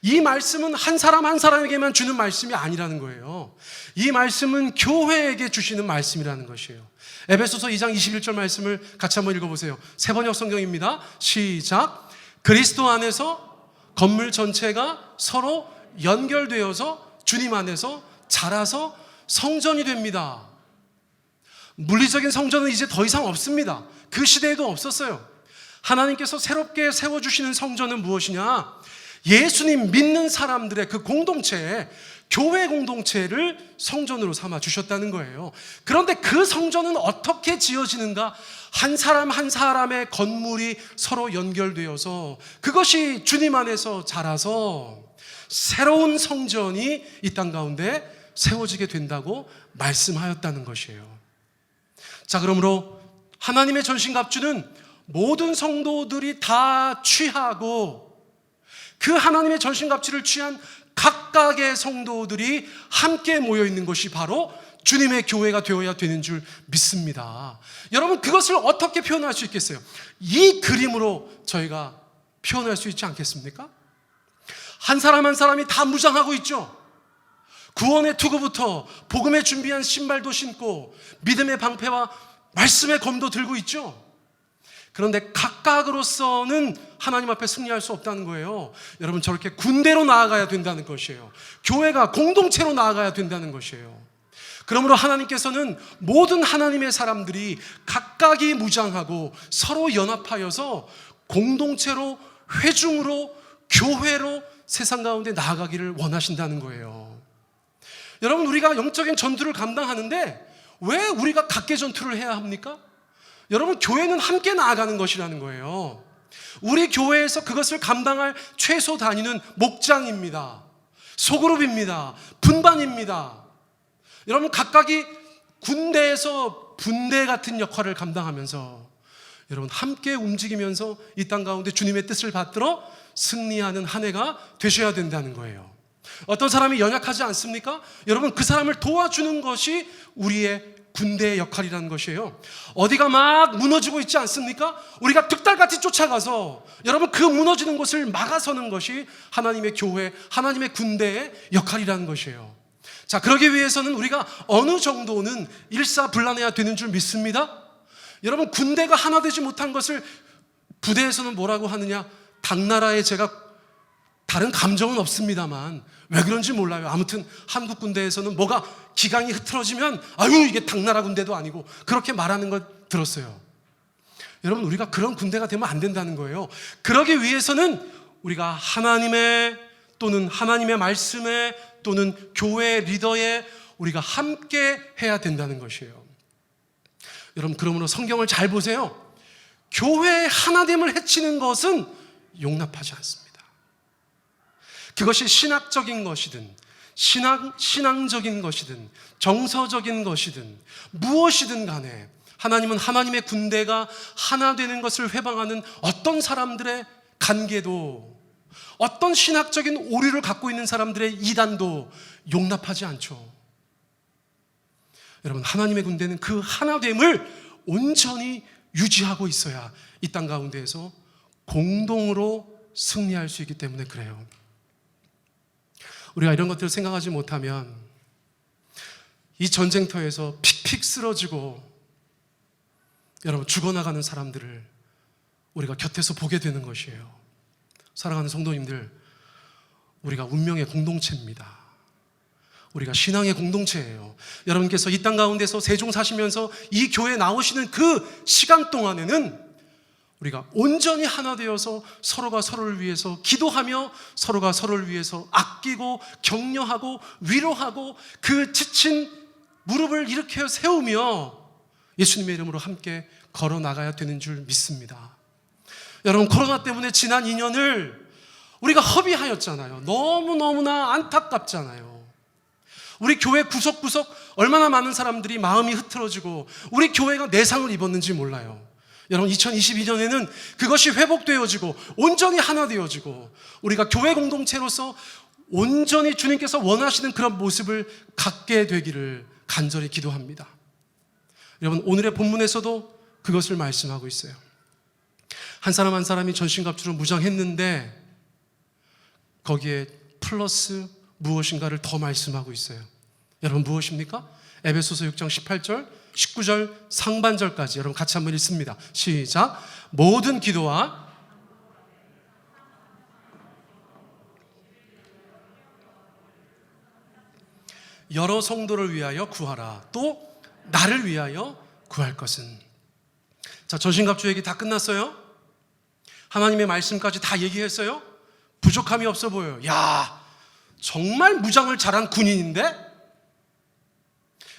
이 말씀은 한 사람 한 사람에게만 주는 말씀이 아니라는 거예요. 이 말씀은 교회에게 주시는 말씀이라는 것이에요. 에베소서 2장 21절 말씀을 같이 한번 읽어보세요. 세번역 성경입니다. 시작. 그리스도 안에서 건물 전체가 서로 연결되어서 주님 안에서 자라서 성전이 됩니다. 물리적인 성전은 이제 더 이상 없습니다. 그 시대에도 없었어요. 하나님께서 새롭게 세워주시는 성전은 무엇이냐? 예수님 믿는 사람들의 그 공동체, 교회 공동체를 성전으로 삼아 주셨다는 거예요. 그런데 그 성전은 어떻게 지어지는가? 한 사람 한 사람의 건물이 서로 연결되어서 그것이 주님 안에서 자라서 새로운 성전이 이 땅 가운데 세워지게 된다고 말씀하였다는 것이에요. 자, 그러므로 하나님의 전신갑주는 모든 성도들이 다 취하고 그 하나님의 전신갑주를 취한 각각의 성도들이 함께 모여있는 것이 바로 주님의 교회가 되어야 되는 줄 믿습니다. 여러분, 그것을 어떻게 표현할 수 있겠어요? 이 그림으로 저희가 표현할 수 있지 않겠습니까? 한 사람 한 사람이 다 무장하고 있죠. 구원의 투구부터 복음에 준비한 신발도 신고 믿음의 방패와 말씀의 검도 들고 있죠. 그런데 각각으로서는 하나님 앞에 승리할 수 없다는 거예요. 여러분, 저렇게 군대로 나아가야 된다는 것이에요. 교회가 공동체로 나아가야 된다는 것이에요. 그러므로 하나님께서는 모든 하나님의 사람들이 각각이 무장하고 서로 연합하여서 공동체로, 회중으로, 교회로 세상 가운데 나아가기를 원하신다는 거예요. 여러분, 우리가 영적인 전투를 감당하는데 왜 우리가 각계 전투를 해야 합니까? 여러분, 교회는 함께 나아가는 것이라는 거예요. 우리 교회에서 그것을 감당할 최소 단위는 목장입니다. 소그룹입니다. 분반입니다. 여러분, 각각이 군대에서 분대 같은 역할을 감당하면서 여러분 함께 움직이면서 이 땅 가운데 주님의 뜻을 받들어 승리하는 한 해가 되셔야 된다는 거예요. 어떤 사람이 연약하지 않습니까? 여러분, 그 사람을 도와주는 것이 우리의 군대의 역할이라는 것이에요. 어디가 막 무너지고 있지 않습니까? 우리가 득달같이 쫓아가서 여러분 그 무너지는 곳을 막아서는 것이 하나님의 교회, 하나님의 군대의 역할이라는 것이에요. 자, 그러기 위해서는 우리가 어느 정도는 일사불란해야 되는 줄 믿습니다. 여러분, 군대가 하나 되지 못한 것을 부대에서는 뭐라고 하느냐? 당나라에 제가 다른 감정은 없습니다만 왜 그런지 몰라요. 아무튼 한국 군대에서는 뭐가 기강이 흐트러지면 아유, 이게 당나라 군대도 아니고 그렇게 말하는 걸 들었어요. 여러분, 우리가 그런 군대가 되면 안 된다는 거예요. 그러기 위해서는 우리가 하나님의 또는 하나님의 말씀에 또는 교회 리더에 우리가 함께 해야 된다는 것이에요. 여러분, 그러므로 성경을 잘 보세요. 교회의 하나됨을 해치는 것은 용납하지 않습니다. 그것이 신학적인 것이든 신앙적인 것이든 정서적인 것이든 무엇이든 간에 하나님은 하나님의 군대가 하나 되는 것을 회방하는 어떤 사람들의 관계도, 어떤 신학적인 오류를 갖고 있는 사람들의 이단도 용납하지 않죠. 여러분, 하나님의 군대는 그 하나됨을 온전히 유지하고 있어야 이 땅 가운데에서 공동으로 승리할 수 있기 때문에 그래요. 우리가 이런 것들을 생각하지 못하면 이 전쟁터에서 픽픽 쓰러지고 여러분 죽어나가는 사람들을 우리가 곁에서 보게 되는 것이에요. 사랑하는 성도님들, 우리가 운명의 공동체입니다. 우리가 신앙의 공동체예요. 여러분께서 이 땅 가운데서 세종 사시면서 이 교회에 나오시는 그 시간 동안에는 우리가 온전히 하나 되어서 서로가 서로를 위해서 기도하며 서로가 서로를 위해서 아끼고 격려하고 위로하고 그 지친 무릎을 일으켜 세우며 예수님의 이름으로 함께 걸어 나가야 되는 줄 믿습니다. 여러분, 코로나 때문에 지난 2년을 우리가 허비하였잖아요. 너무너무나 안타깝잖아요. 우리 교회 구석구석 얼마나 많은 사람들이 마음이 흐트러지고 우리 교회가 내상을 입었는지 몰라요. 여러분, 2022년에는 그것이 회복되어지고 온전히 하나 되어지고 우리가 교회 공동체로서 온전히 주님께서 원하시는 그런 모습을 갖게 되기를 간절히 기도합니다. 여러분, 오늘의 본문에서도 그것을 말씀하고 있어요. 한 사람 한 사람이 전신갑주로 무장했는데 거기에 플러스 무엇인가를 더 말씀하고 있어요. 여러분, 무엇입니까? 에베소서 6장 18절, 19절 상반절까지 여러분 같이 한번 읽습니다. 시작. 모든 기도와 여러 성도를 위하여 구하라. 또 나를 위하여 구할 것은. 자, 전신갑주 얘기 다 끝났어요? 하나님의 말씀까지 다 얘기했어요? 부족함이 없어 보여요. 야, 정말 무장을 잘한 군인인데?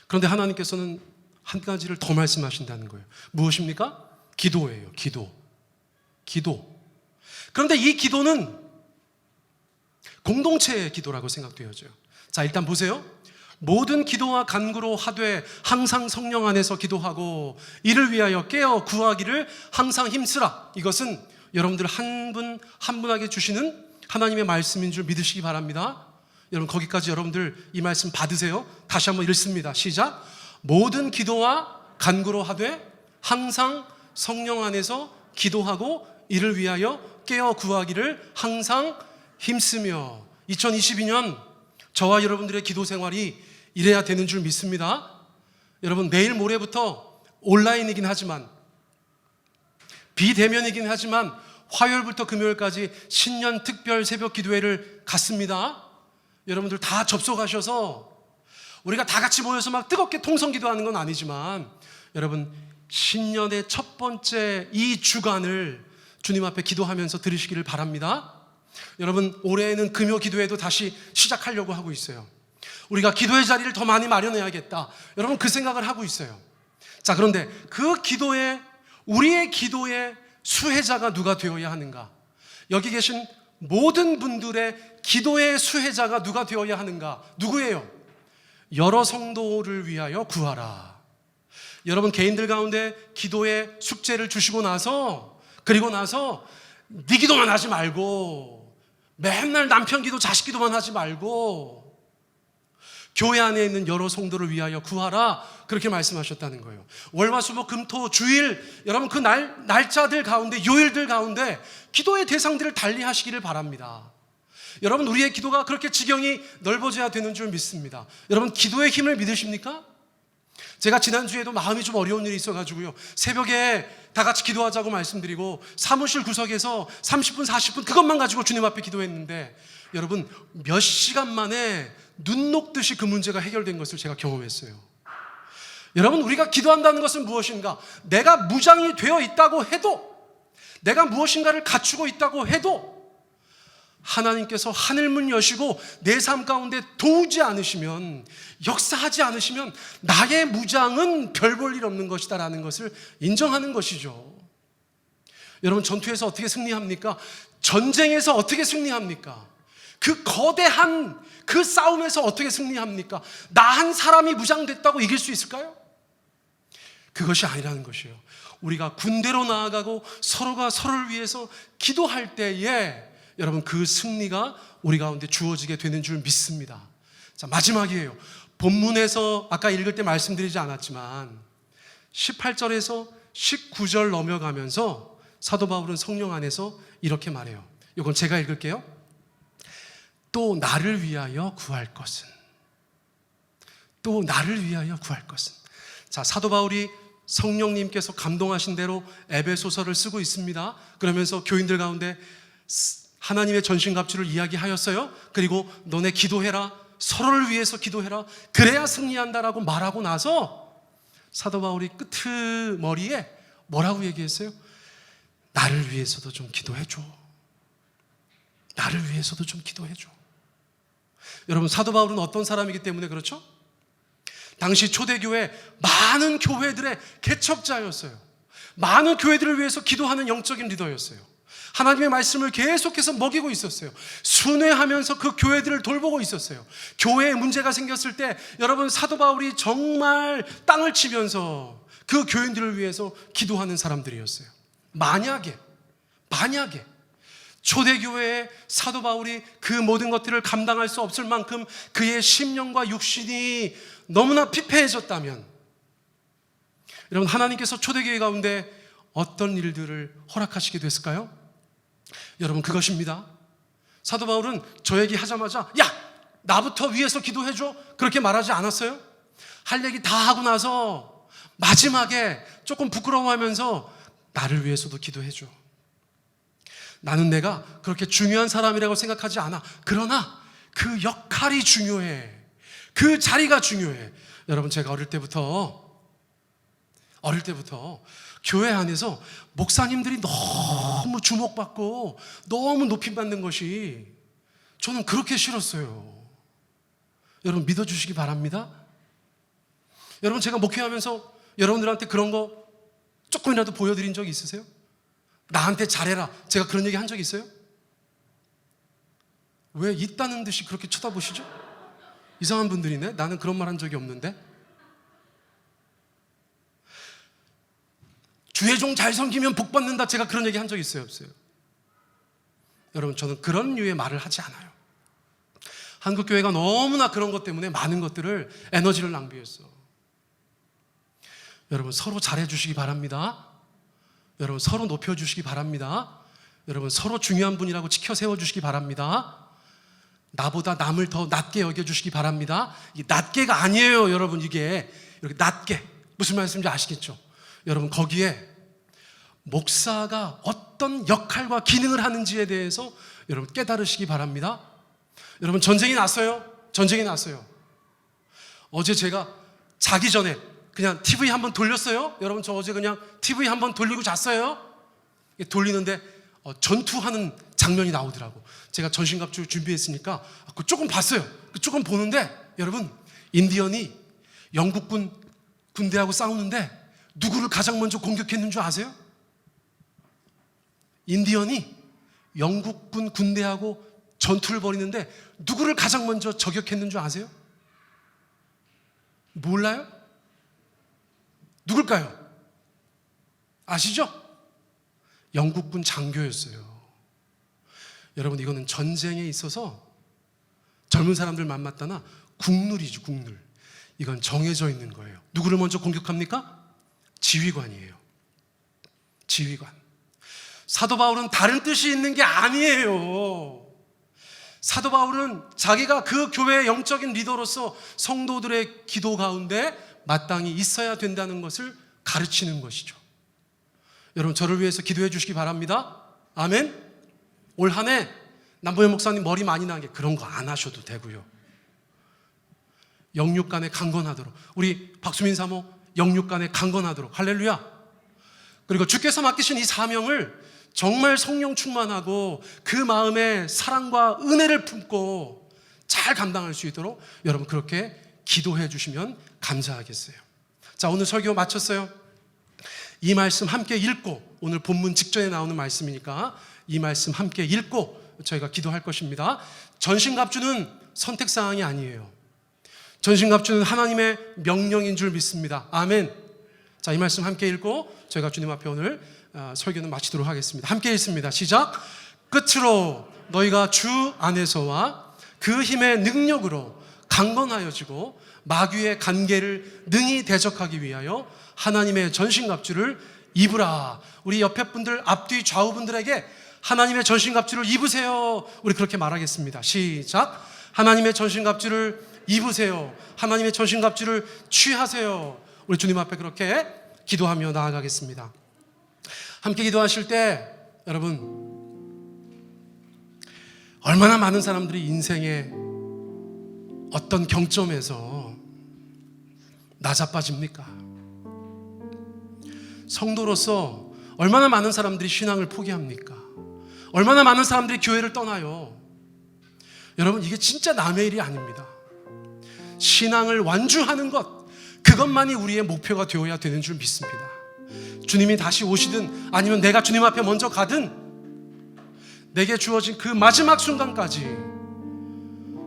그런데 하나님께서는 한 가지를 더 말씀하신다는 거예요. 무엇입니까? 기도예요. 기도. 그런데 이 기도는 공동체의 기도라고 생각되어져요. 자, 일단 보세요. 모든 기도와 간구로 하되 항상 성령 안에서 기도하고 이를 위하여 깨어 구하기를 항상 힘쓰라. 이것은 여러분들 한 분 한 분에게 주시는 하나님의 말씀인 줄 믿으시기 바랍니다. 여러분, 거기까지 여러분들 이 말씀 받으세요. 다시 한번 읽습니다. 시작. 모든 기도와 간구로 하되 항상 성령 안에서 기도하고 이를 위하여 깨어 구하기를 항상 힘쓰며. 2022년 저와 여러분들의 기도 생활이 이래야 되는 줄 믿습니다. 여러분, 내일 모레부터 온라인이긴 하지만 비대면이긴 하지만 화요일부터 금요일까지 신년 특별 새벽 기도회를 갖습니다. 여러분들 다 접속하셔서 우리가 다 같이 모여서 막 뜨겁게 통성 기도하는 건 아니지만 여러분, 신년의 첫 번째 이 주간을 주님 앞에 기도하면서 들으시기를 바랍니다. 여러분, 올해에는 금요 기도회도 다시 시작하려고 하고 있어요. 우리가 기도의 자리를 더 많이 마련해야겠다. 여러분, 그 생각을 하고 있어요. 자, 그런데 그 기도에, 우리의 기도의 수혜자가 누가 되어야 하는가? 여기 계신 모든 분들의 기도의 수혜자가 누가 되어야 하는가? 누구예요? 여러 성도를 위하여 구하라. 여러분, 개인들 가운데 기도의 숙제를 주시고 나서, 그리고 나서 네 기도만 하지 말고 맨날 남편 기도, 자식 기도만 하지 말고 교회 안에 있는 여러 성도를 위하여 구하라. 그렇게 말씀하셨다는 거예요. 월화수목 금토 주일, 여러분 그 날짜들 가운데, 요일들 가운데 기도의 대상들을 달리 하시기를 바랍니다. 여러분, 우리의 기도가 그렇게 지경이 넓어져야 되는 줄 믿습니다. 여러분, 기도의 힘을 믿으십니까? 제가 지난주에도 마음이 좀 어려운 일이 있어가지고요, 새벽에 다 같이 기도하자고 말씀드리고 사무실 구석에서 30분 40분 그것만 가지고 주님 앞에 기도했는데 여러분, 몇 시간 만에 눈 녹듯이 그 문제가 해결된 것을 제가 경험했어요. 여러분, 우리가 기도한다는 것은 무엇인가? 내가 무장이 되어 있다고 해도, 내가 무엇인가를 갖추고 있다고 해도 하나님께서 하늘문 여시고 내 삶 가운데 도우지 않으시면, 역사하지 않으시면 나의 무장은 별 볼 일 없는 것이다 라는 것을 인정하는 것이죠. 여러분, 전투에서 어떻게 승리합니까? 전쟁에서 어떻게 승리합니까? 그 거대한 그 싸움에서 어떻게 승리합니까? 나 한 사람이 무장됐다고 이길 수 있을까요? 그것이 아니라는 것이에요. 우리가 군대로 나아가고 서로가 서로를 위해서 기도할 때에 여러분, 그 승리가 우리 가운데 주어지게 되는 줄 믿습니다. 자, 마지막이에요. 본문에서 아까 읽을 때 말씀드리지 않았지만 18절에서 19절 넘어가면서 사도 바울은 성령 안에서 이렇게 말해요. 이건 제가 읽을게요. 또 나를 위하여 구할 것은, 또 나를 위하여 구할 것은. 자, 사도 바울이 성령님께서 감동하신 대로 에베소서를 쓰고 있습니다. 그러면서 교인들 가운데 하나님의 전신갑주를 이야기하였어요. 그리고 너네 기도해라, 서로를 위해서 기도해라, 그래야 승리한다라고 말하고 나서 사도 바울이 끄트머리에 뭐라고 얘기했어요? 나를 위해서도 좀 기도해줘. 나를 위해서도 좀 기도해줘. 여러분, 사도 바울은 어떤 사람이기 때문에 그렇죠? 당시 초대교회 많은 교회들의 개척자였어요. 많은 교회들을 위해서 기도하는 영적인 리더였어요. 하나님의 말씀을 계속해서 먹이고 있었어요. 순회하면서 그 교회들을 돌보고 있었어요. 교회에 문제가 생겼을 때 여러분, 사도 바울이 정말 땅을 치면서 그 교인들을 위해서 기도하는 사람들이었어요. 만약에 초대교회에 사도 바울이 그 모든 것들을 감당할 수 없을 만큼 그의 심령과 육신이 너무나 피폐해졌다면, 여러분, 하나님께서 초대교회 가운데 어떤 일들을 허락하시게 됐을까요? 여러분, 그것입니다. 사도 바울은 저 얘기 하자마자 야, 나부터 위에서 기도해줘, 그렇게 말하지 않았어요. 할 얘기 다 하고 나서 마지막에 조금 부끄러워하면서 나를 위해서도 기도해줘. 나는 내가 그렇게 중요한 사람이라고 생각하지 않아. 그러나 그 역할이 중요해. 그 자리가 중요해. 여러분, 제가 어릴 때부터 교회 안에서 목사님들이 너무 주목받고 너무 높임받는 것이 저는 그렇게 싫었어요. 여러분, 믿어주시기 바랍니다. 여러분, 제가 목회하면서 여러분들한테 그런 거 조금이라도 보여드린 적이 있으세요? 나한테 잘해라, 제가 그런 얘기 한 적 있어요? 왜 있다는 듯이 그렇게 쳐다보시죠? 이상한 분들이네. 나는 그런 말 한 적이 없는데. 주의 종 잘 섬기면 복 받는다, 제가 그런 얘기 한 적 있어요, 없어요? 여러분, 저는 그런 류의 말을 하지 않아요. 한국교회가 너무나 그런 것 때문에 많은 것들을, 에너지를 낭비했어. 여러분, 서로 잘해주시기 바랍니다. 여러분, 서로 높여주시기 바랍니다. 여러분, 서로 중요한 분이라고 지켜 세워주시기 바랍니다. 나보다 남을 더 낮게 여겨주시기 바랍니다. 이게 낮게가 아니에요, 여러분. 이게 이렇게 낮게, 무슨 말씀인지 아시겠죠? 여러분, 거기에 목사가 어떤 역할과 기능을 하는지에 대해서 여러분 깨달으시기 바랍니다. 여러분, 전쟁이 났어요. 어제 제가 자기 전에 그냥 TV 한번 돌렸어요. 여러분, 저 어제 그냥 TV 한번 돌리고 잤어요. 돌리는데 전투하는 장면이 나오더라고. 제가 전신갑주 준비했으니까 조금 봤어요. 조금 보는데, 여러분, 인디언이 영국군 군대하고 싸우는데 누구를 가장 먼저 공격했는 줄 아세요? 인디언이 영국군 군대하고 전투를 벌이는데 누구를 가장 먼저 저격했는 줄 아세요? 몰라요? 누굴까요? 아시죠? 영국군 장교였어요. 여러분, 이거는 전쟁에 있어서 젊은 사람들 만났다나 국룰이죠, 국룰. 이건 정해져 있는 거예요. 누구를 먼저 공격합니까? 지휘관이에요. 지휘관. 사도 바울은 다른 뜻이 있는 게 아니에요. 사도 바울은 자기가 그 교회의 영적인 리더로서 성도들의 기도 가운데 마땅히 있어야 된다는 것을 가르치는 것이죠. 여러분, 저를 위해서 기도해 주시기 바랍니다. 아멘. 올 한 해 남보현 목사님 머리 많이 나게 그런 거 안 하셔도 되고요. 영육간에 강건하도록, 우리 박수민 사모 영육간에 강건하도록, 할렐루야. 그리고 주께서 맡기신 이 사명을 정말 성령 충만하고 그 마음에 사랑과 은혜를 품고 잘 감당할 수 있도록 여러분 그렇게 기도해 주시면 감사하겠어요. 자, 오늘 설교 마쳤어요. 이 말씀 함께 읽고, 오늘 본문 직전에 나오는 말씀이니까 이 말씀 함께 읽고 저희가 기도할 것입니다. 전신갑주는 선택사항이 아니에요. 전신갑주는 하나님의 명령인 줄 믿습니다. 아멘. 자, 이 말씀 함께 읽고 저희가 주님 앞에 오늘 설교는 마치도록 하겠습니다. 함께 읽습니다. 시작. 끝으로 너희가 주 안에서와 그 힘의 능력으로 강건하여지고 마귀의 간계를 능히 대적하기 위하여 하나님의 전신갑주를 입으라. 우리 옆에 분들, 앞뒤 좌우 분들에게 하나님의 전신갑주를 입으세요. 우리 그렇게 말하겠습니다. 시작. 하나님의 전신갑주를 입으세요. 하나님의 전신갑주를 취하세요. 우리 주님 앞에 그렇게 기도하며 나아가겠습니다. 함께 기도하실 때 여러분, 얼마나 많은 사람들이 인생의 어떤 경점에서 나자빠집니까? 성도로서 얼마나 많은 사람들이 신앙을 포기합니까? 얼마나 많은 사람들이 교회를 떠나요? 여러분, 이게 진짜 남의 일이 아닙니다. 신앙을 완주하는 것, 그것만이 우리의 목표가 되어야 되는 줄 믿습니다. 주님이 다시 오시든 아니면 내가 주님 앞에 먼저 가든 내게 주어진 그 마지막 순간까지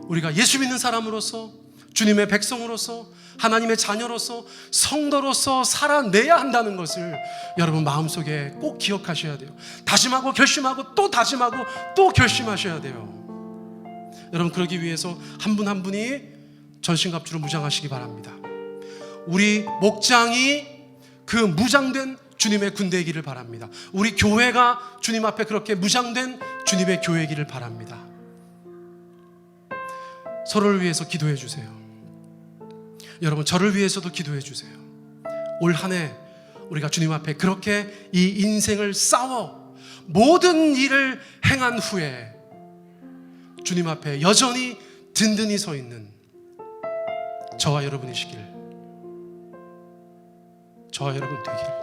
우리가 예수 믿는 사람으로서, 주님의 백성으로서, 하나님의 자녀로서, 성도로서 살아내야 한다는 것을 여러분 마음속에 꼭 기억하셔야 돼요. 다짐하고 결심하고 또 다짐하고 또 결심하셔야 돼요. 여러분, 그러기 위해서 한 분 한 분이 전신갑주로 무장하시기 바랍니다. 우리 목장이 그 무장된 주님의 군대이기를 바랍니다. 우리 교회가 주님 앞에 그렇게 무장된 주님의 교회이기를 바랍니다. 서로를 위해서 기도해 주세요. 여러분, 저를 위해서도 기도해 주세요. 올 한 해 우리가 주님 앞에 그렇게 이 인생을 싸워 모든 일을 행한 후에 주님 앞에 여전히 든든히 서 있는 저와 여러분이시길, 저와 여러분 되기를.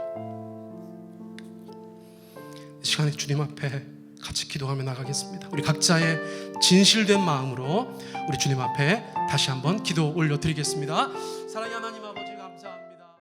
이 시간에 주님 앞에 같이 기도하며 나가겠습니다. 우리 각자의 진실된 마음으로 우리 주님 앞에 다시 한번 기도 올려드리겠습니다. 사랑의 하나님,